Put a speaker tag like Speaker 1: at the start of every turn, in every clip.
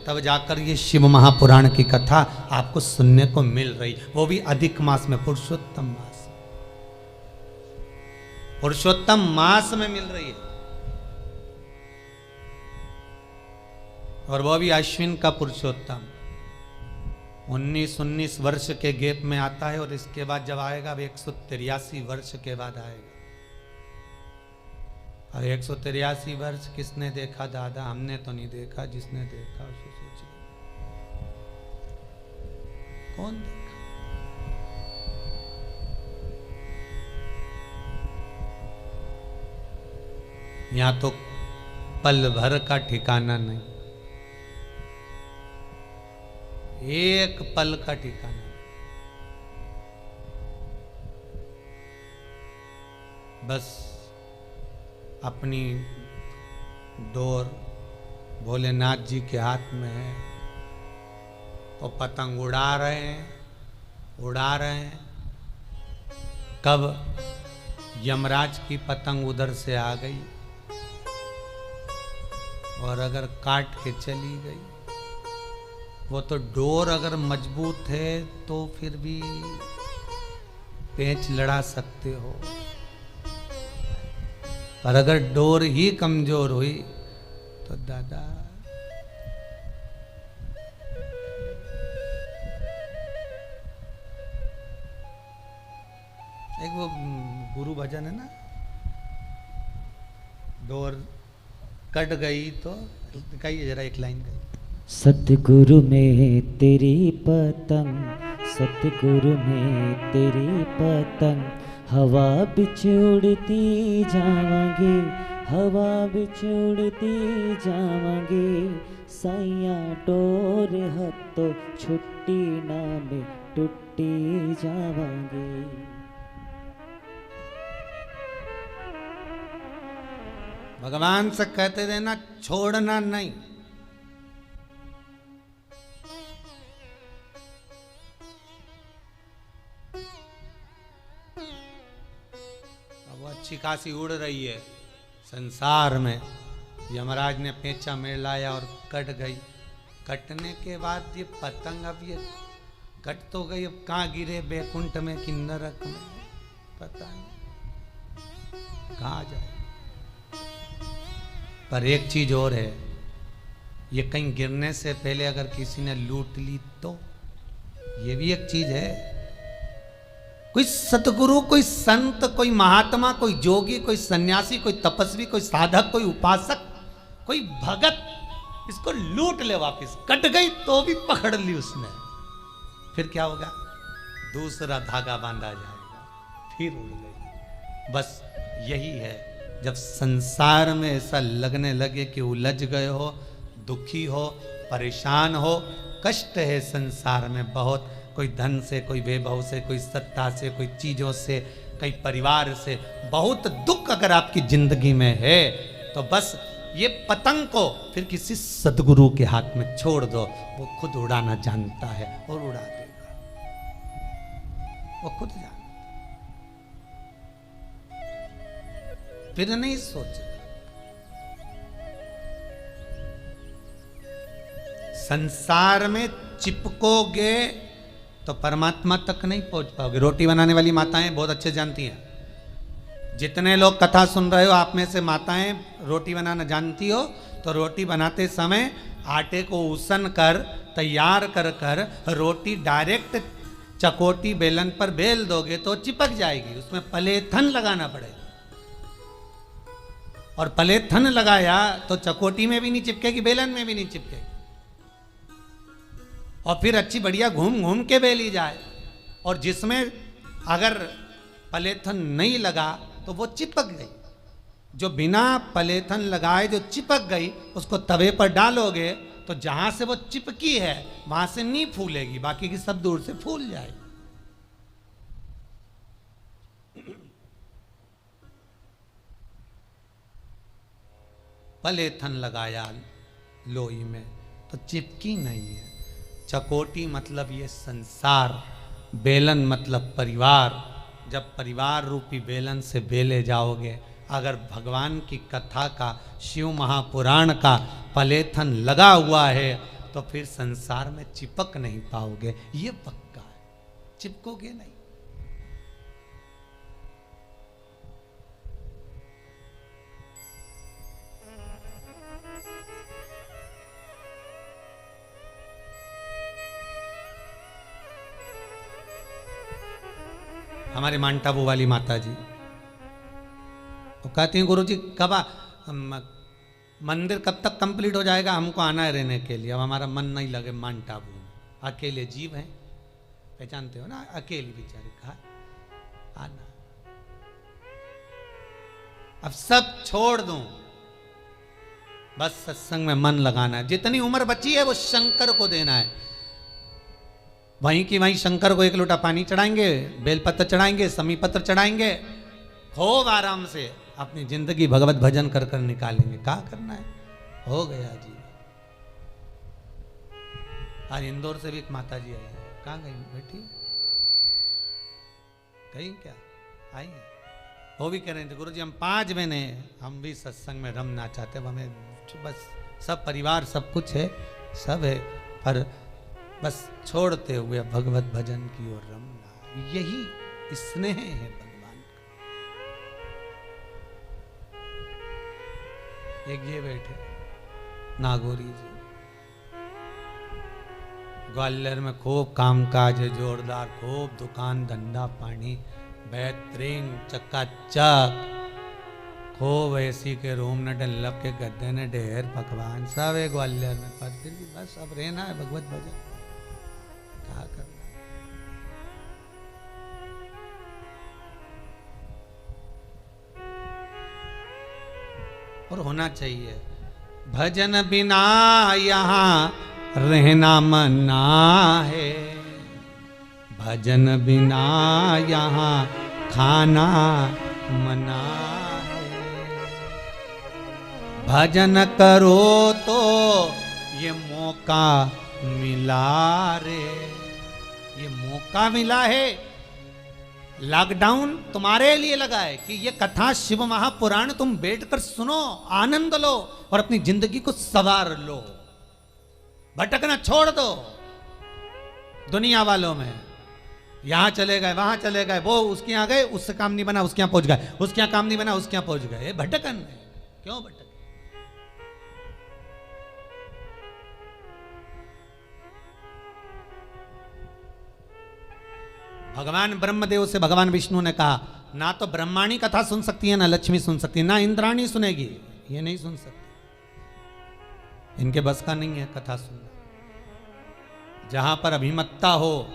Speaker 1: तब जाकर ये शिव महापुराण की कथा आपको सुनने को मिल रही, वो भी अधिक मास में, पुरुषोत्तम मास, पुरुषोत्तम मास में मिल रही है। और वो भी अश्विन का पुरुषोत्तम 19 वर्ष के गैप में आता है। और इसके बाद जब आएगा अब 183 वर्ष के बाद आएगा। अब 183 वर्ष किसने देखा दादा? हमने तो नहीं देखा, जिसने देखा उसे सोचिए कौन देखा। यहां तो पल भर का ठिकाना नहीं, एक पल का ठिकाना नहीं। बस अपनी डोर भोलेनाथ जी के हाथ में है, तो पतंग उड़ा रहे हैं, उड़ा रहे हैं। कब यमराज की पतंग उधर से आ गई और अगर काट के चली गई, वो तो डोर अगर मजबूत है तो फिर भी पेंच लड़ा सकते हो, पर अगर डोर ही कमजोर हुई तो दादा एक वो गुरु भजन है ना, डोर कट गई तो दिखाइए जरा एक लाइन गई।
Speaker 2: सतगुरु में तेरी पतंग, सतगुरु में तेरी पतंग, हवा बिच उड़ती जावांगे, हवा बिच उड़ती जावांगे, सैया डोर हथों छुट्टी ना में टुट्टी जावांगे।
Speaker 1: भगवान से कहते रहना, छोड़ना नहीं। अच्छी खासी उड़ रही है संसार में, यमराज ने पेंचा में लाया और कट गई। कटने के बाद ये पतंग अब ये कट तो गई, अब कहाँ गिरे, बैकुंठ में कि नरक में, पता नहीं कहाँ जाए। पर एक चीज और है, ये कहीं गिरने से पहले अगर किसी ने लूट ली तो ये भी एक चीज है। कोई सतगुरु, कोई संत, कोई महात्मा, कोई जोगी, कोई सन्यासी, कोई तपस्वी, कोई साधक, कोई उपासक, कोई भगत इसको लूट ले वापिस, कट गई तो भी पकड़ ली उसने, फिर क्या होगा? दूसरा धागा बांधा जाएगा, फिर उड़ गई। बस यही है, जब संसार में ऐसा लगने लगे कि उलझ गए हो, दुखी हो, परेशान हो, कष्ट है संसार में बहुत, कोई धन से, कोई वैभव से, कोई सत्ता से, कोई चीजों से, कोई परिवार से, बहुत दुख अगर आपकी जिंदगी में है, तो बस ये पतंग को फिर किसी सद्गुरु के हाथ में छोड़ दो, वो खुद उड़ाना जानता है और उड़ा देगा, वो खुद जानता, फिर नहीं सोचेगा। संसार में चिपकोगे तो परमात्मा तक नहीं पहुंच पाओगे। रोटी बनाने वाली माताएं बहुत अच्छे जानती हैं, जितने लोग कथा सुन रहे हो आप में से माताएं रोटी बनाना जानती हो, तो रोटी बनाते समय आटे को उसन कर तैयार कर कर रोटी डायरेक्ट चकोटी बेलन पर बेल दोगे तो चिपक जाएगी, उसमें पलेथन लगाना पड़ेगा, और पलेथन लगाया तो चकोटी में भी नहीं चिपकेगी, बेलन में भी नहीं चिपकेगी, और फिर अच्छी बढ़िया घूम घूम के बेली जाए। और जिसमें अगर पलेथन नहीं लगा तो वो चिपक गई, जो बिना पलेथन लगाए जो चिपक गई उसको तवे पर डालोगे तो जहां से वो चिपकी है वहां से नहीं फूलेगी, बाकी की सब दूर से फूल जाएगी। पलेथन लगाया लोई में तो चिपकी नहीं है। चकोटी मतलब ये संसार, बेलन मतलब परिवार। जब परिवार रूपी बेलन से बेले जाओगे, अगर भगवान की कथा का, शिव महापुराण का पलेथन लगा हुआ है तो फिर संसार में चिपक नहीं पाओगे, ये पक्का है, चिपकोगे नहीं। हमारे मांटाबू वाली माता जी वो कहती हैं, गुरु जी कब मंदिर कब तक कंप्लीट हो जाएगा, हमको आना है रहने के लिए, अब हमारा मन नहीं लगे मांटाबू में। अकेले जीव हैं, पहचानते हो ना, अकेली बेचारी, कहा आना। अब सब छोड़ दूं, बस सत्संग में मन लगाना है। जितनी उम्र बची है वो शंकर को देना है। वहीं की वहीं शंकर को एक लोटा पानी चढ़ाएंगे, बेलपत्र चढ़ाएंगे, समी पत्र चढ़ाएंगे, खूब आराम से अपनी जिंदगी भगवत भजन कर कर निकालेंगे। क्या करना है, हो गया जी। आज इंदौर से भी एक माता जी आई है, कहाँ गई बेटी, कहीं क्या आई है, वो भी कह रहे थे गुरु जी हम 5 महीने हम भी सत्संग में रमना चाहते हैं, हमें बस सब परिवार सब कुछ है, सब है, पर बस छोड़ते हुए भगवत भजन की ओर रमना, यही स्नेह है भगवान का। एक ये बैठे नागौरी जी, ग्वालियर में खूब कामकाज है जोरदार, खूब दुकान धंधा पानी बेहतरीन चकाचक, खूब एसी के रूम ने डल्लब के गद्दे ने ढेर पकवान सब है ग्वालियर में, पर फिर भी बस अब रहना है भगवत भजन, क्या करना है। और होना चाहिए, भजन बिना यहाँ रहना मना है, भजन बिना यहाँ खाना मना है, भजन करो तो ये मौका मिला रे, ये मौका मिला है, लॉकडाउन तुम्हारे लिए लगा है कि ये कथा शिव महापुराण तुम बैठकर सुनो, आनंद लो और अपनी जिंदगी को संवार लो, भटकना छोड़ दो दुनिया वालों में, यहां चले गए वहां चले गए, वो उसके यहां गए उससे काम नहीं बना उसके यहां पहुंच गए, उसके यहां काम नहीं बना उसके यहां पहुंच गए, भटकन है। क्यों भटक, भगवान ब्रह्मदेव से भगवान विष्णु ने कहा, ना तो ब्रह्माणी कथा सुन सकती है, ना लक्ष्मी सुन सकती है, ना इंद्राणी सुनेगी, ये नहीं सुन सकती, इनके बस का नहीं है कथा सुनना। जहां पर अभिमत्ता हो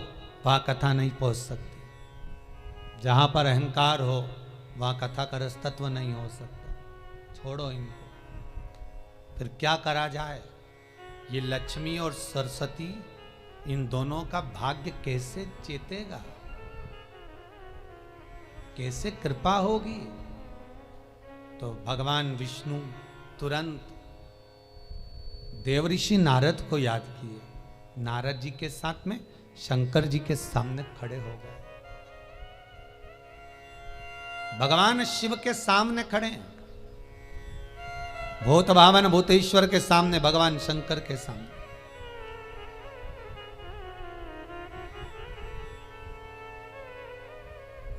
Speaker 1: वहां कथा नहीं पहुंच सकती, जहां पर अहंकार हो वहां कथा का रसतत्व नहीं हो सकता। छोड़ो इनको, फिर क्या करा जाए। ये लक्ष्मी और सरस्वती, इन दोनों का भाग्य कैसे चेतेगा, कैसे कृपा होगी। तो भगवान विष्णु तुरंत देवऋषि नारद को याद किए, नारद जी के साथ में शंकर जी के सामने खड़े हो गए, भगवान शिव के सामने खड़े, भूत भावन भूतेश्वर के सामने, भगवान शंकर के सामने।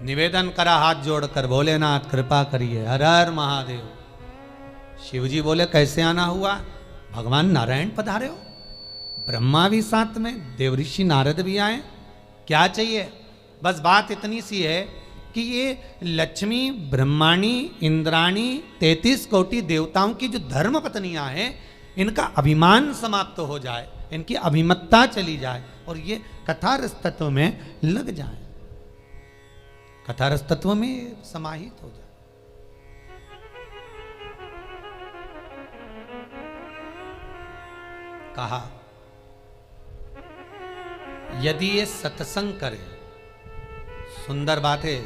Speaker 1: निवेदन करा हाथ जोड़कर, भोलेनाथ कृपा करिए, हर हर महादेव। शिव जी बोले कैसे आना हुआ, भगवान नारायण पधारे हो, ब्रह्मा भी साथ में, देवऋषि नारद भी आए, क्या चाहिए। बस बात इतनी सी है कि ये लक्ष्मी ब्रह्माणी इंद्राणी 33 कोटि देवताओं की जो धर्म पत्नियां हैं, इनका अभिमान समाप्त हो जाए, इनकी अभिमत्ता चली जाए और ये कथारस तत्व में लग जाए, कथारस तत्व में समाहित हो जाए। कहा यदि ये सत्संग करे, सुंदर बात है,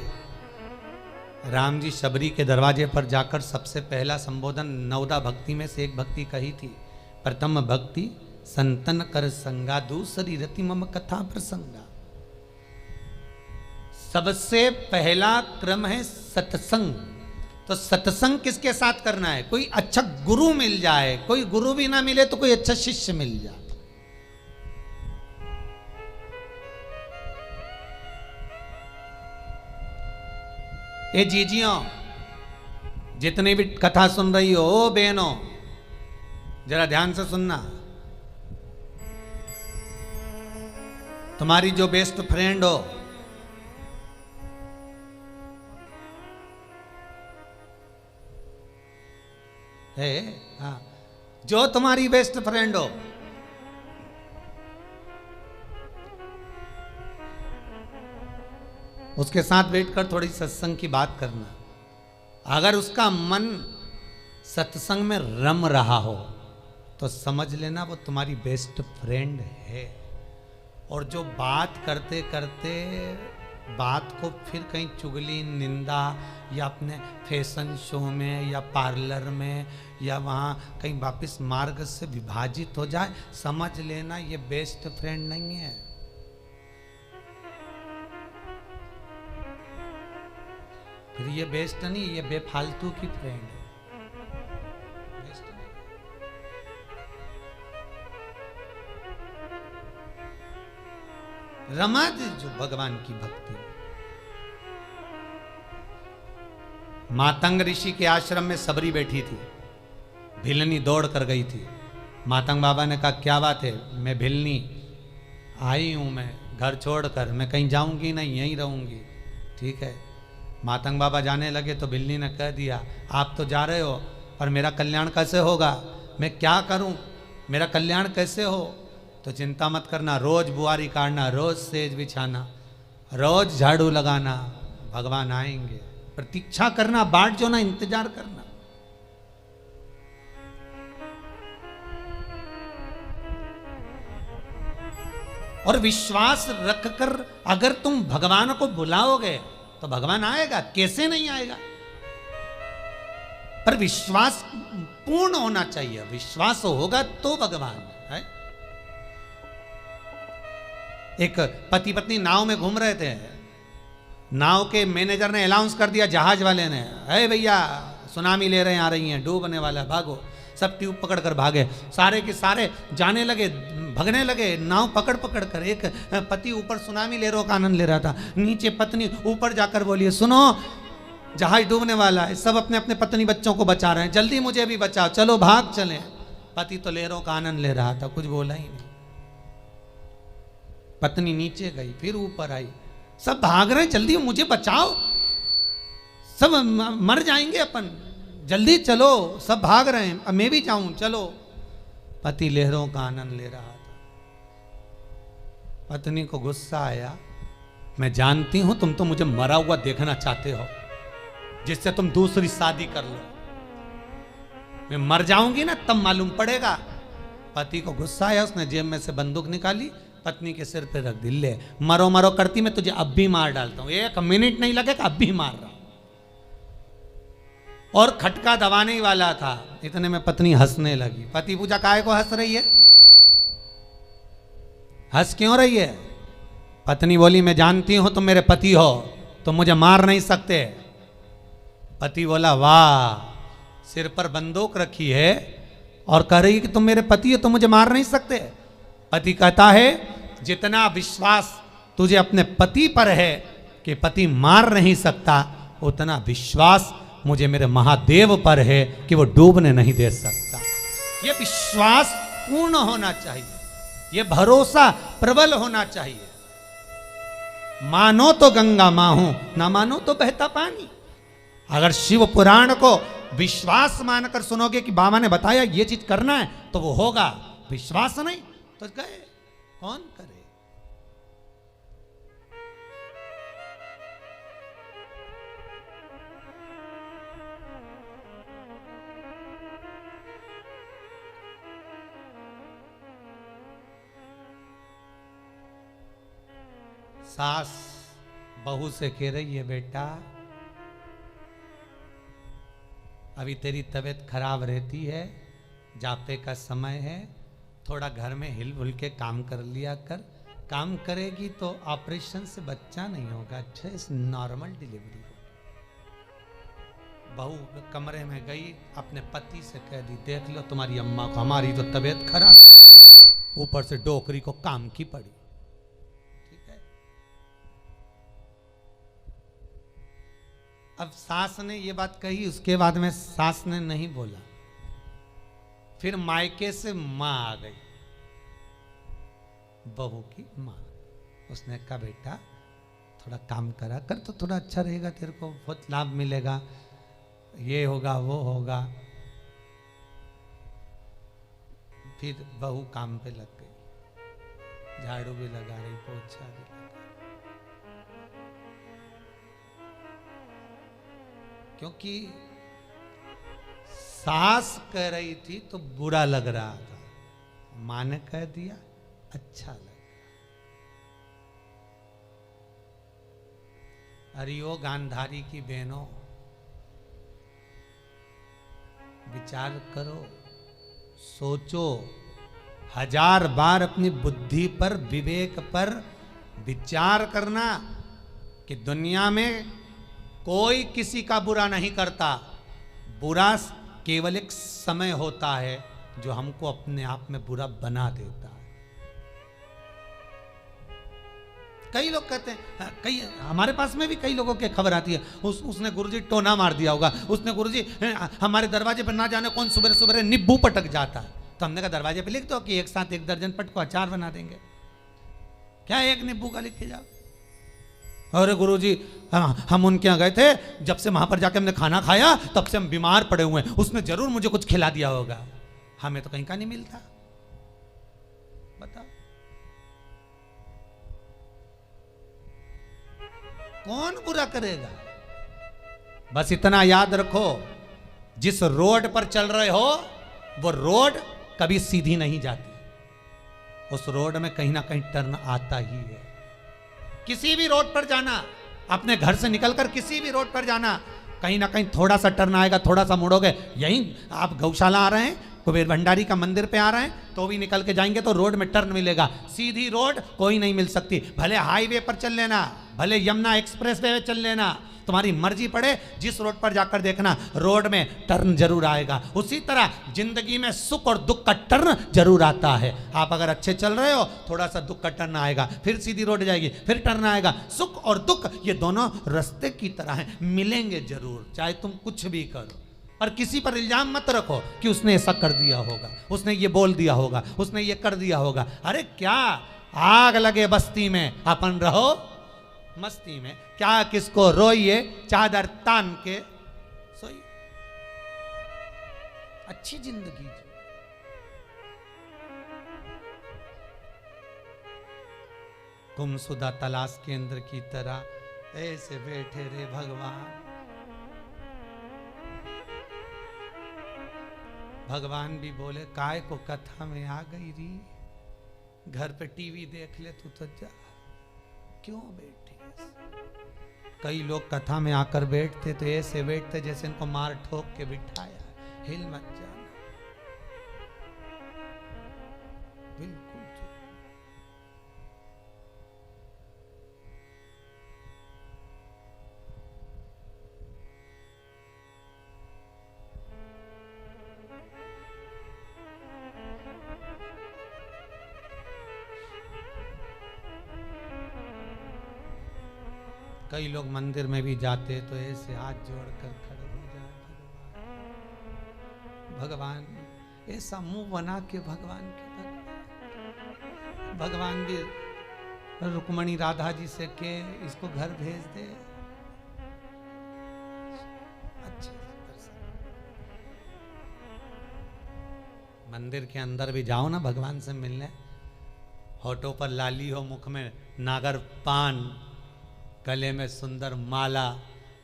Speaker 1: राम जी शबरी के दरवाजे पर जाकर सबसे पहला संबोधन 9 भक्ति में से एक भक्ति कही थी, प्रथम भक्ति संतन कर संगा, दूसरी रति मम कथा प्रसंगा। सबसे पहला क्रम है सत्संग। तो सत्संग किसके साथ करना है, कोई अच्छा गुरु मिल जाए, कोई गुरु भी ना मिले तो कोई अच्छा शिष्य मिल जाए, ए जीजियों, जितनी भी कथा सुन रही हो, ओ बहनों, जरा ध्यान से सुनना। तुम्हारी जो बेस्ट फ्रेंड हो, है, हाँ, जो तुम्हारी बेस्ट फ्रेंड हो, उसके साथ बैठकर थोड़ी सत्संग की बात करना। अगर उसका मन सत्संग में रम रहा हो तो समझ लेना वो तुम्हारी बेस्ट फ्रेंड है। और जो बात करते करते बात को फिर कहीं चुगली, निंदा, या अपने फैशन शो में या पार्लर में या वहाँ कहीं वापस मार्ग से विभाजित हो जाए, समझ लेना ये बेस्ट फ्रेंड नहीं है। फिर ये बेस्ट नहीं, ये बेफालतू की फ्रेंड है। बेस्ट नहीं। रमा दे जो भगवान की भक्ति। मातंग ऋषि के आश्रम में सबरी बैठी थी, भिलनी दौड़ कर गई थी। मातंग बाबा ने कहा क्या बात है? मैं भिलनी आई हूं, मैं घर छोड़कर, मैं कहीं जाऊंगी नहीं, यहीं रहूंगी। ठीक है। मातंग बाबा जाने लगे तो भिलनी ने कह दिया आप तो जा रहे हो, पर मेरा कल्याण कैसे होगा? मैं क्या करूं, मेरा कल्याण कैसे हो? तो चिंता मत करना, रोज बुआरी काटना, रोज सेज बिछाना, रोज झाड़ू लगाना, भगवान आएंगे। प्रतीक्षा करना, बाट जो ना, इंतजार करना। और विश्वास रखकर अगर तुम भगवान को बुलाओगे तो भगवान आएगा, कैसे नहीं आएगा? पर विश्वास पूर्ण होना चाहिए। विश्वास होगा तो भगवान है। एक पति पत्नी नाव में घूम रहे थे, नाव के मैनेजर ने अनाउंस कर दिया, जहाज वाले ने, अरे भैया सुनामी ले रहे हैं, आ रही हैं, डूबने वाला, भागो। सब ट्यूब पकड़ कर भागे, सारे के सारे जाने लगे, भगने लगे, नाव पकड़ पकड़ कर। एक पति ऊपर सुनामी लहरों का आनंद ले रहा था, नीचे पत्नी ऊपर जाकर बोली सुनो जहाज डूबने वाला है, सब अपने अपने पत्नी बच्चों को बचा रहे हैं, जल्दी मुझे भी बचाओ, चलो भाग चले। पति तो लहरों का आनंद ले रहा था, कुछ बोला ही नहीं। पत्नी नीचे गई, फिर ऊपर आई, सब भाग रहे, जल्दी मुझे बचाओ, सब मर जाएंगे अपन, जल्दी चलो, सब भाग रहे हैं, अब मैं भी जाऊं, चलो। पति लहरों का आनंद ले रहा था। पत्नी को गुस्सा आया, मैं जानती हूं तुम तो मुझे मरा हुआ देखना चाहते हो, जिससे तुम दूसरी शादी कर लो, मैं मर जाऊंगी ना तब मालूम पड़ेगा। पति को गुस्सा आया, उसने जेब में से बंदूक निकाली, पत्नी के सिर पे रख दी, ले मरो मरो करती, मैं तुझे अब भी मार डालता हूं, 1 मिनट नहीं लगेगा, अब भी मार रहा हूं। और खटका दबाने ही वाला था, इतने में पत्नी हंसने लगी। पति पूछा काहे को हंस रही है, हंस क्यों रही है? पत्नी बोली मैं जानती हूं तुम मेरे पति हो, तुम मुझे मार नहीं सकते। पति बोला वाह, सिर पर बंदूक रखी है और कह रही कि तुम मेरे पति हो, तुम मुझे मार नहीं सकते। पति कहता है जितना विश्वास तुझे अपने पति पर है कि पति मार नहीं सकता, उतना विश्वास मुझे मेरे महादेव पर है कि वो डूबने नहीं दे सकता। ये विश्वास पूर्ण होना चाहिए, ये भरोसा प्रबल होना चाहिए। मानो तो गंगा मां हूं, ना मानो तो बहता पानी। अगर शिव पुराण को विश्वास मानकर सुनोगे कि बाबा ने बताया ये चीज करना है तो वो होगा, विश्वास नहीं तो गए कौन करे। सास बहू से कह रही है बेटा अभी तेरी तबीयत खराब रहती है, जापे का समय है, थोड़ा घर में हिल के काम कर लिया कर, काम करेगी तो ऑपरेशन से बच्चा नहीं होगा, अच्छा नॉर्मल डिलीवरी होगी। बहू कमरे में गई, अपने पति से कह दी देख लो तुम्हारी अम्मा को, हमारी तो तबीयत खराब, ऊपर से डोकरी को काम की पड़ी। अब सास ने ये बात कही, उसके बाद में सास ने नहीं बोला। फिर मायके से माँ आ गई, बहू की माँ। उसने कहा बेटा थोड़ा काम करा कर तो थोड़ा अच्छा रहेगा, तेरे को बहुत लाभ मिलेगा, ये होगा वो होगा। फिर बहू काम पे लग गई, झाड़ू भी लगा रही, पोछा भी लगा रही। क्योंकि सास कह रही थी तो बुरा लग रहा था, मां ने कह दिया अच्छा लगा। अरियो गांधारी की बहनों, विचार करो, सोचो, 1000 बार अपनी बुद्धि पर, विवेक पर विचार करना कि दुनिया में कोई किसी का बुरा नहीं करता। बुरा केवल एक समय होता है जो हमको अपने आप में बुरा बना देता है। कई लोग कहते हैं, कई हमारे पास में भी कई लोगों की खबर आती है, उसने गुरुजी टोना मार दिया होगा, उसने गुरुजी हमारे दरवाजे पर ना जाने कौन सुबह सुबह नींबू पटक जाता है। तो हमने कहा दरवाजे पे लिख दो कि एक साथ 1 दर्जन पट को अचार बना देंगे, क्या एक नींबू का लिख के जाओ। अरे गुरुजी हम उनके यहाँ गए थे, जब से वहां पर जाके हमने खाना खाया तब से हम बीमार पड़े हुए हैं, उसने जरूर मुझे कुछ खिला दिया होगा। हमें तो कहीं का नहीं मिलता, बताओ कौन बुरा करेगा। बस इतना याद रखो, जिस रोड पर चल रहे हो वो रोड कभी सीधी नहीं जाती, उस रोड में कहीं ना कहीं टर्न आता ही है। किसी भी रोड पर जाना, अपने घर से निकलकर किसी भी रोड पर जाना, कहीं ना कहीं थोड़ा सा टर्न आएगा, थोड़ा सा मुड़ोगे। यहीं आप गौशाला आ रहे हैं, कुबेर भंडारी का मंदिर पे आ रहे हैं तो भी निकल के जाएंगे तो रोड में टर्न मिलेगा। सीधी रोड कोई नहीं मिल सकती, भले हाईवे पर चल लेना, भले यमुना एक्सप्रेस वे चल लेना, तुम्हारी मर्जी पड़े, जिस रोड पर जाकर देखना रोड में टर्न जरूर आएगा। उसी तरह जिंदगी में सुख और दुख का टर्न जरूर आता है। आप अगर अच्छे चल रहे हो, थोड़ा सा दुख का टर्न आएगा, फिर सीधी रोड जाएगी, फिर टर्न आएगा। सुख और दुख ये दोनों रास्ते की तरह हैं, मिलेंगे जरूर, चाहे तुम कुछ भी करो। और किसी पर इल्जाम मत रखो कि उसने ऐसा कर दिया होगा, उसने ये बोल दिया होगा, उसने ये कर दिया होगा। अरे क्या आग लगे बस्ती में, अपन रहो मस्ती में, क्या किसको रोइए, चादर तान के सोइए, अच्छी जिंदगी जी। गुमशुदा तलाश केंद्र की तरह ऐसे बैठे रे भगवान। भगवान भी बोले काय को कथा में आ गई री, घर पे टीवी देख ले तू तो जा, क्यों बैठी। कई लोग कथा में आकर बैठते तो ऐसे बैठते जैसे इनको मार ठोक के बिठाया, हिल मत जाना, बिल्कुल। कई लोग मंदिर में भी जाते तो ऐसे हाथ जोड़कर खड़े हो जाए, भगवान ऐसा मुंह बना के भगवान के भगवान भी रुक्मणी राधा जी से के इसको घर भेज दे, अच्छे मंदिर के अंदर भी जाओ ना भगवान से मिलने, होठों पर लाली हो, मुख में नागर पान, गले में सुंदर माला,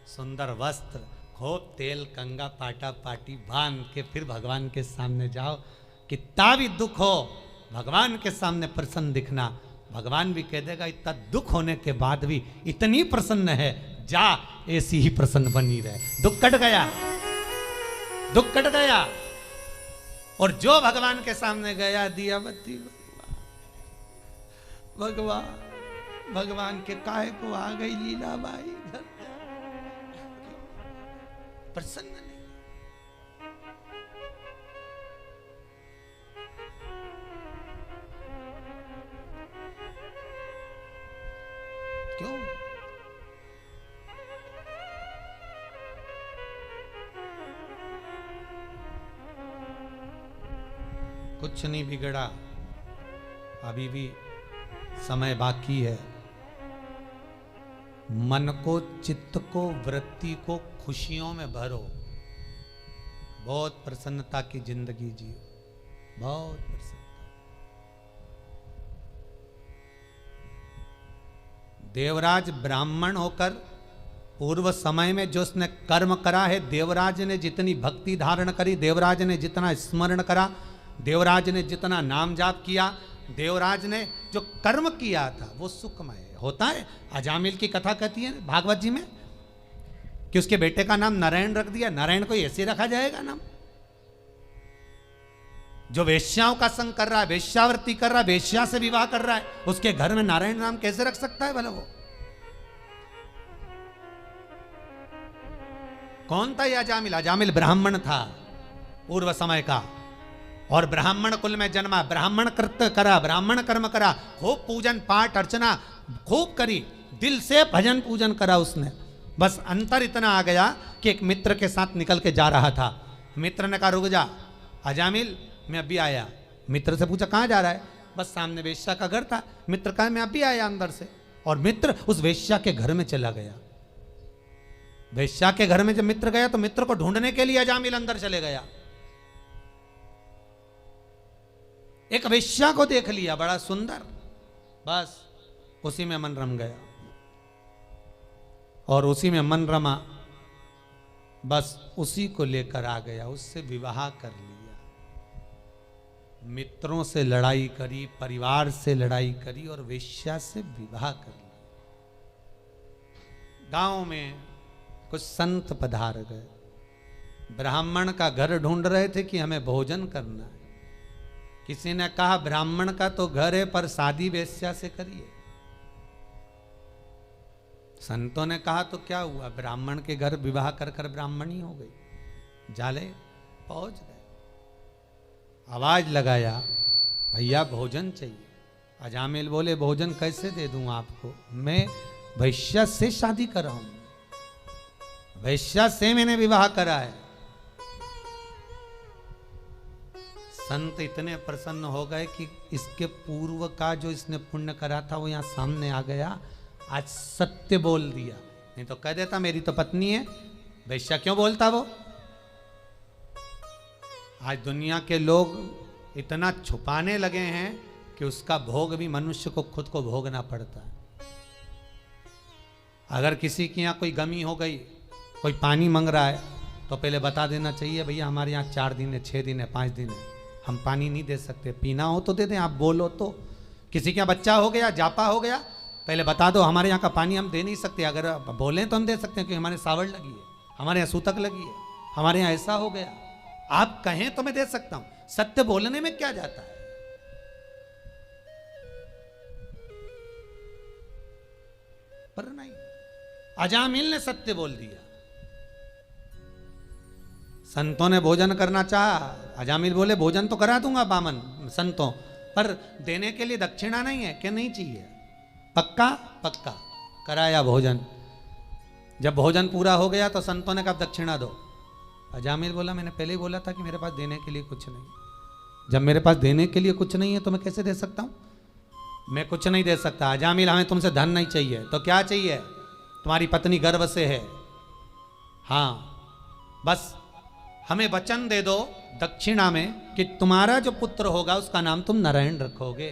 Speaker 1: सुंदर वस्त्र, खूब तेल कंगा पाटा पाटी बांध के फिर भगवान के सामने जाओ। कितना भी दुख हो भगवान के सामने प्रसन्न दिखना, भगवान भी कह देगा इतना दुख होने के बाद भी इतनी प्रसन्न है, जा ऐसी ही प्रसन्न बनी रहे। दुख कट गया, दुख कट गया। और जो भगवान के सामने गया दिया बत्ती, भगवान भगवान के काहे को आ गई लीलाबाई, घर प्रसन्न नहीं। क्यों? कुछ नहीं बिगड़ा, अभी भी समय बाकी है। मन को, चित्त को, वृत्ति को खुशियों में भरो, बहुत प्रसन्नता की जिंदगी जियो, बहुत प्रसन्नता। देवराज ब्राह्मण होकर पूर्व समय में जो उसने कर्म करा है, देवराज ने जितनी भक्ति धारण करी, देवराज ने जितना स्मरण करा, देवराज ने जितना नाम जाप किया, देवराज ने जो कर्म किया था वो सुखमय होता है। अजामिल की कथा कहती है भागवत जी में कि उसके बेटे का नाम नारायण रख दिया। नारायण को ऐसे रखा जाएगा नाम? जो वेश्याओं का संग कर रहा है, वेश्यावृत्ति कर रहा है, वेश्या से विवाह कर रहा है, उसके घर में नारायण नाम कैसे रख सकता है भला? वो कौन था यह अजामिल? अजामिल ब्राह्मण था पूर्व समय का, और ब्राह्मण कुल में जन्मा, ब्राह्मण कृत्य करा, ब्राह्मण कर्म करा, खूब पूजन पाठ अर्चना खूब करी, दिल से भजन पूजन करा उसने। बस अंतर इतना आ गया कि एक मित्र के साथ निकल के जा रहा था। मित्र ने कहा रुक जा अजामिल, मैं अभी आया। मित्र से पूछा कहाँ जा रहा है? बस सामने वेश्या का घर था। मित्र कहा मैं अभी आया अंदर से, और मित्र उस वेश्या के घर में चला गया। वेश्या के घर में जब मित्र गया तो मित्र को ढूंढने के लिए अजामिल अंदर चले गया। एक वेश्या को देख लिया बड़ा सुंदर, बस उसी में मन रम गया, और उसी में मन रमा, बस उसी को लेकर आ गया, उससे विवाह कर लिया। मित्रों से लड़ाई करी, परिवार से लड़ाई करी, और वेश्या से विवाह कर लिया। गांव में कुछ संत पधार गए, ब्राह्मण का घर ढूंढ रहे थे कि हमें भोजन करना है। किसी ने कहा ब्राह्मण का तो घर है पर शादी वेश्या से करिए। संतों ने कहा तो क्या हुआ, ब्राह्मण के घर विवाह कर कर ब्राह्मणी हो गई। जाले पहुंच गए, आवाज लगाया भैया भोजन चाहिए। अजामिल बोले भोजन कैसे दे दूं आपको, मैं वैश्या से शादी कर रहा हूं, वैश्या से मैंने विवाह करा है। संत इतने प्रसन्न हो गए कि इसके पूर्व का जो इसने पुण्य करा था वो यहां सामने आ गया। आज सत्य बोल दिया, नहीं तो कह देता मेरी तो पत्नी है, वैश्या क्यों बोलता वो। आज दुनिया के लोग इतना छुपाने लगे हैं कि उसका भोग भी मनुष्य को खुद को भोगना पड़ता है। अगर किसी के यहाँ कोई गमी हो गई, कोई पानी मांग रहा है, तो पहले बता देना चाहिए भैया हमारे यहाँ 4 दिन है, 6 दिन है, 5 दिन है, हम पानी नहीं दे सकते, पीना हो तो दे दें, आप बोलो तो। किसी के यहाँ बच्चा हो गया, जापा हो गया, पहले बता दो हमारे यहाँ का पानी हम दे नहीं सकते, अगर बोलें तो हम दे सकते हैं क्योंकि हमारे सावड़ लगी है, हमारे यहाँ सूतक लगी है, हमारे यहाँ ऐसा हो गया। आप कहें तो मैं दे सकता हूं, सत्य बोलने में क्या जाता है। पर नहीं, अजामिल ने सत्य बोल दिया। संतों ने भोजन करना चाहा, अजामिल बोले भोजन तो करा दूंगा बामन संतों, पर देने के लिए दक्षिणा नहीं है कि नहीं चाहिए। पक्का पक्का कराया भोजन। जब भोजन पूरा हो गया तो संतों ने कहा दक्षिणा दो। अजामिल बोला मैंने पहले ही बोला था कि मेरे पास देने के लिए कुछ नहीं। जब मेरे पास देने के लिए कुछ नहीं है तो मैं कैसे दे सकता हूं, मैं कुछ नहीं दे सकता। अजामिल हमें तुमसे धन नहीं चाहिए, तो क्या चाहिए? तुम्हारी पत्नी गर्भ से है, हाँ बस हमें वचन दे दो दक्षिणा में कि तुम्हारा जो पुत्र होगा उसका नाम तुम नारायण रखोगे।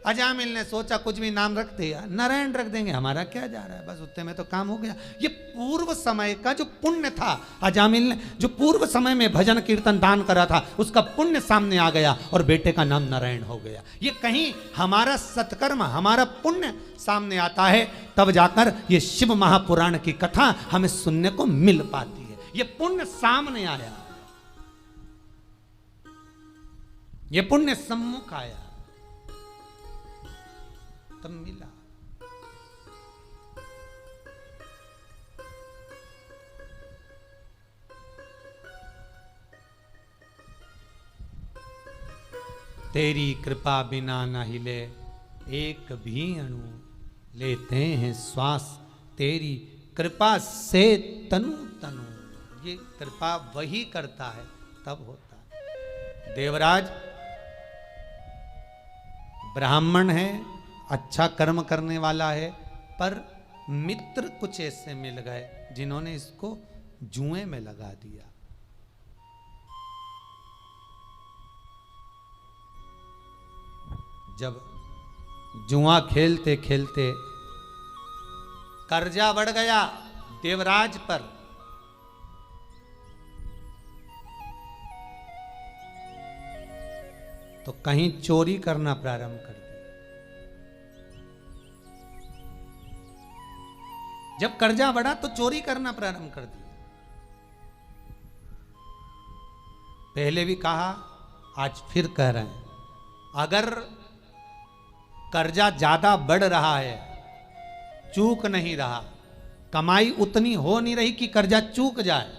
Speaker 1: अजामिल ने सोचा कुछ भी नाम रख दिया, नारायण रख देंगे, हमारा क्या जा रहा है, बस उतने में तो काम हो गया। ये पूर्व समय का जो पुण्य था, अजामिल ने जो पूर्व समय में भजन कीर्तन दान करा था उसका पुण्य सामने आ गया और बेटे का नाम नारायण हो गया। ये कहीं हमारा सत्कर्म, हमारा पुण्य सामने आता है तब जाकर ये शिव महापुराण की कथा हमें सुनने को मिल पाती है। ये पुण्य सामने आया, ये पुण्य सम्मुख आया तब मिला। तेरी कृपा बिना न हिले एक भी अणु, लेते हैं श्वास तेरी कृपा से तनु तनु। ये कृपा वही करता है तब होता है। देवराज ब्राह्मण है, अच्छा कर्म करने वाला है, पर मित्र कुछ ऐसे मिल गए जिन्होंने इसको जुए में लगा दिया। जब जुआ खेलते खेलते कर्जा बढ़ गया देवराज पर, तो कहीं चोरी करना प्रारंभ कर दिया। जब कर्जा बढ़ा तो चोरी करना प्रारंभ कर दिया। पहले भी कहा, आज फिर कह रहे हैं, अगर कर्जा ज्यादा बढ़ रहा है, चूक नहीं रहा, कमाई उतनी हो नहीं रही कि कर्जा चूक जाए,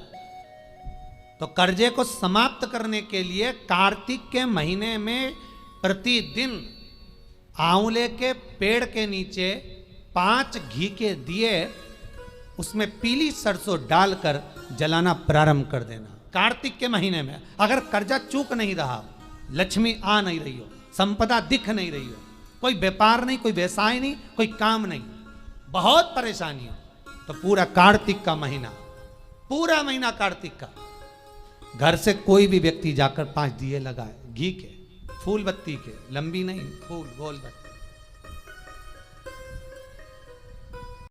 Speaker 1: तो कर्जे को समाप्त करने के लिए कार्तिक के महीने में प्रतिदिन आंवले के पेड़ के नीचे 5 घी के दिए, उसमें पीली सरसों डालकर जलाना प्रारंभ कर देना। कार्तिक के महीने में अगर कर्जा चूक नहीं रहा, लक्ष्मी आ नहीं रही हो, संपदा दिख नहीं रही हो, कोई व्यापार नहीं, कोई व्यवसाय नहीं, कोई काम नहीं, बहुत परेशानी हो, तो पूरा कार्तिक का महीना, पूरा महीना कार्तिक का, घर से कोई भी व्यक्ति जाकर 5 दिए लगाए, घी के, फूल बत्ती के, लंबी नहीं, फूल गोल बत्ती,